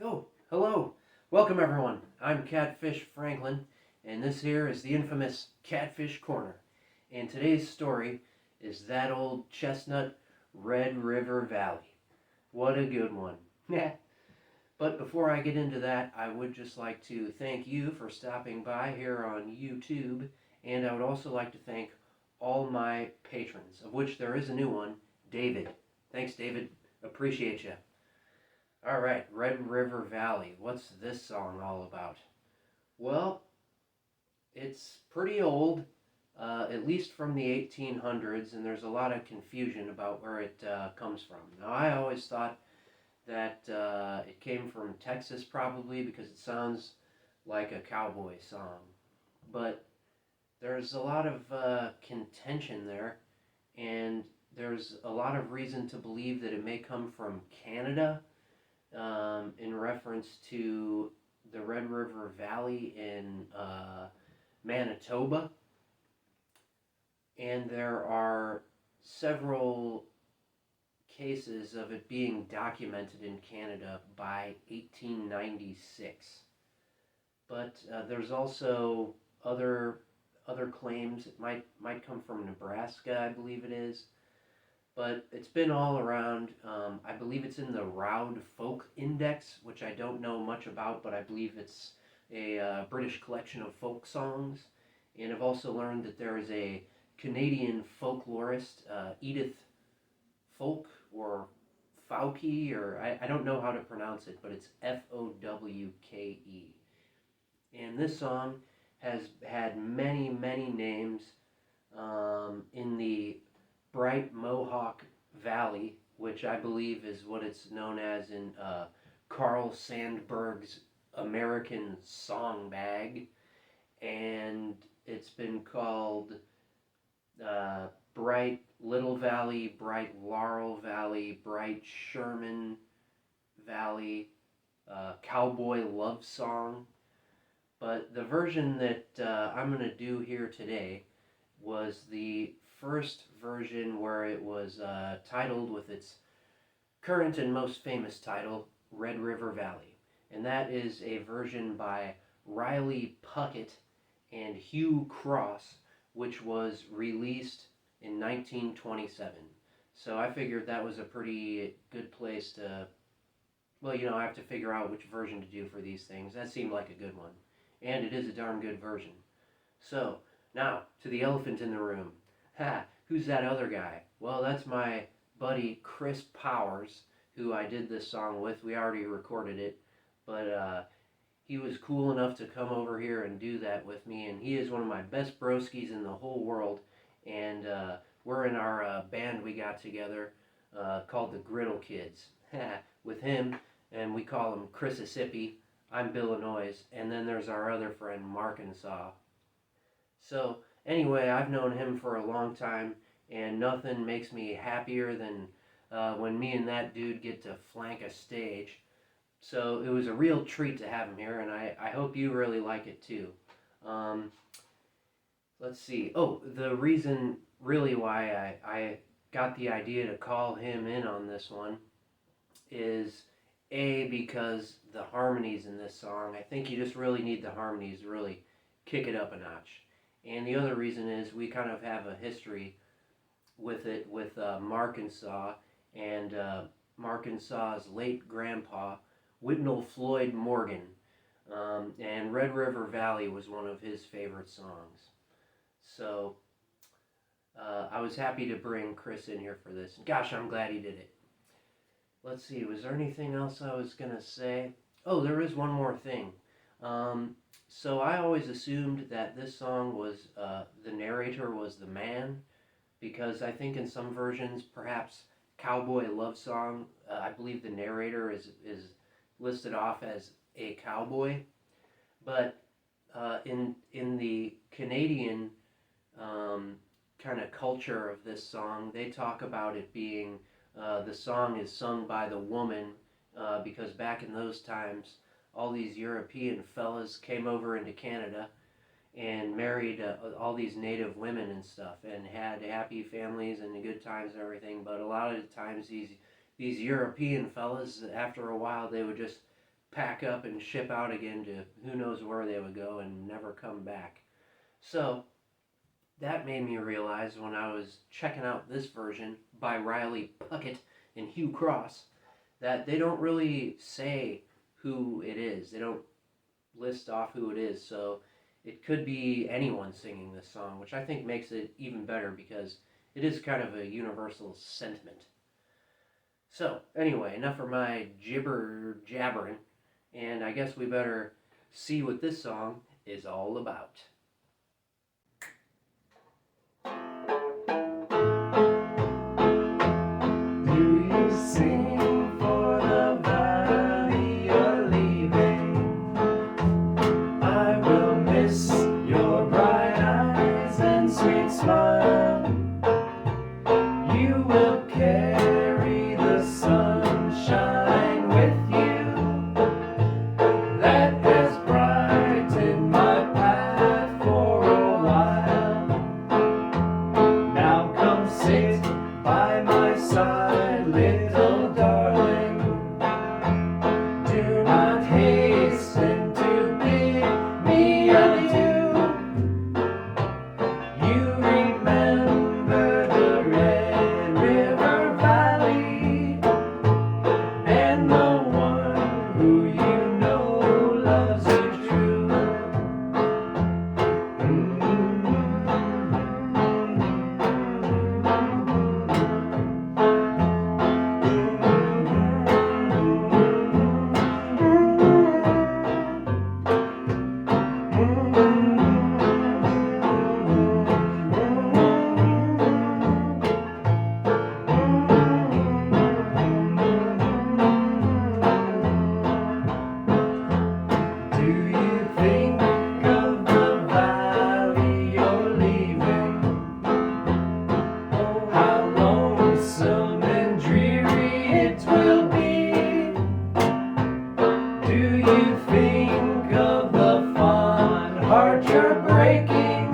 Oh, hello. Welcome everyone. I'm Catfish Franklin, and this here is the infamous Catfish Corner. And today's story is that old chestnut Red River Valley. What a good one. But before I get into that, I would just like to thank you for stopping by here on YouTube, and I would also like to thank all my patrons, of which there is a new one, David. Thanks, David. Appreciate you. All right, Red River Valley. What's this song all about? Well, it's pretty old, at least from the 1800s, and there's a lot of confusion about where it comes from. Now, I always thought that it came from Texas, probably, because it sounds like a cowboy song. But there's a lot of contention there, and there's a lot of reason to believe that it may come from Canada, in reference to the Red River Valley in Manitoba. And there are several cases of it being documented in Canada by 1896. But there's also other claims. It might come from Nebraska, I believe it is. But it's been all around. I believe it's in the Roud Folk Index, which I don't know much about, but I believe it's a British collection of folk songs. And I've also learned that there is a Canadian folklorist, Edith Folk, or Fowke, or I don't know how to pronounce it, but it's Fowke. And this song has had many, many names in the Bright Mohawk Valley, which I believe is what it's known as in Carl Sandburg's American Song Bag. And it's been called Bright Little Valley, Bright Laurel Valley, Bright Sherman Valley, Cowboy Love Song. But the version that I'm going to do here today was the first version, where it was titled with its current and most famous title, Red River Valley. And that is a version by Riley Puckett and Hugh Cross, which was released in 1927. So I figured that was a pretty good place to, well, I have to figure out which version to do for these things. That seemed like a good one. And it is a darn good version. So, now, to the elephant in the room. Who's that other guy? Well, that's my buddy Chris Powers, who I did this song with. We already recorded it, but he was cool enough to come over here and do that with me, and he is one of my best broskies in the whole world, and we're in our band we got together called the Griddle Kids with him, and we call him Chrisissippi. I'm Illinois, and then there's our other friend Markinsaw. So anyway, I've known him for a long time, and nothing makes me happier than when me and that dude get to flank a stage. So it was a real treat to have him here, and I hope you really like it too. Let's see. Oh, the reason really why I got the idea to call him in on this one is because the harmonies in this song, I think you just really need the harmonies to really kick it up a notch. And the other reason is we kind of have a history with it with Markinsaw and Markinsaw's late grandpa, Whitnell Floyd Morgan. And Red River Valley was one of his favorite songs. So I was happy to bring Chris in here for this. Gosh, I'm glad he did it. Let's see, was there anything else I was going to say? Oh, there is one more thing. So I always assumed that this song was, the narrator was the man, because I think in some versions, perhaps Cowboy Love Song, I believe the narrator is listed off as a cowboy. But in the Canadian kind of culture of this song, they talk about it being, the song is sung by the woman, because back in those times, all these European fellas came over into Canada and married all these native women and stuff, and had happy families and good times and everything. But a lot of the times these European fellas, after a while, they would just pack up and ship out again to who knows where they would go and never come back. So that made me realize when I was checking out this version by Riley Puckett and Hugh Cross that they don't really say who it is. They don't list off who it is, so it could be anyone singing this song, which I think makes it even better because it is kind of a universal sentiment. So, anyway, enough of my jabbering, and I guess we better see what this song is all about. Do you sing for the valley you're leaving? I will miss your bright eyes and sweet smile. You will carry the sunshine with you that has brightened my path for a while. Now come sit by my side, little darling. Do not hasten to bid me adieu. You remember the Red River Valley and the one who you know loves you true. Do you think of the valley you're leaving? Oh, how lonesome and dreary it will be. Do you think of the fond heart you're breaking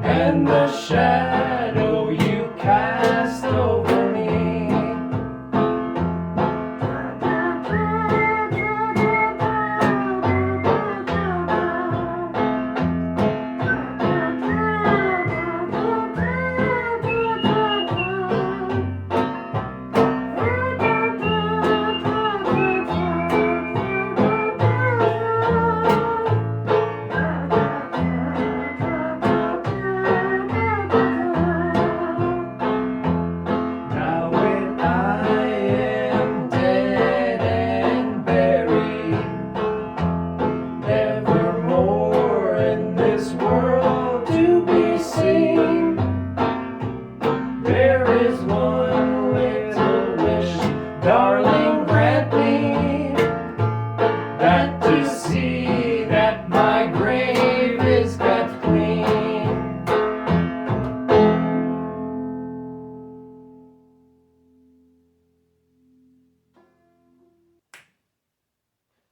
and the shadow you cast over me? Now when I am dead and buried, never more in this world to be seen, there is one little wish, darling, grant me, that to see that my grave is kept clean.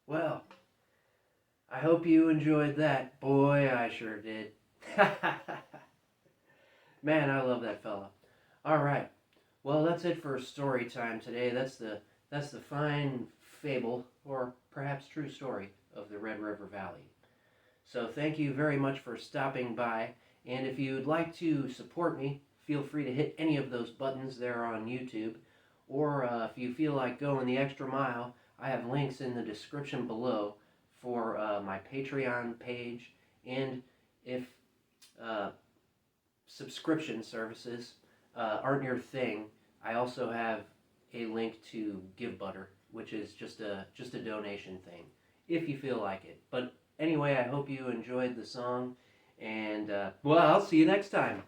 Well, I hope you enjoyed that. Boy, I sure did. Man, I love that fella. All right. Well, that's it for story time today. That's the fine fable, or perhaps true story, of the Red River Valley. So thank you very much for stopping by. And if you'd like to support me, feel free to hit any of those buttons there on YouTube. Or if you feel like going the extra mile, I have links in the description below for my Patreon page. And if subscription services aren't your thing, I also have a link to Givebutter, which is just a donation thing, if you feel like it. But anyway, I hope you enjoyed the song, and well, I'll see you next time.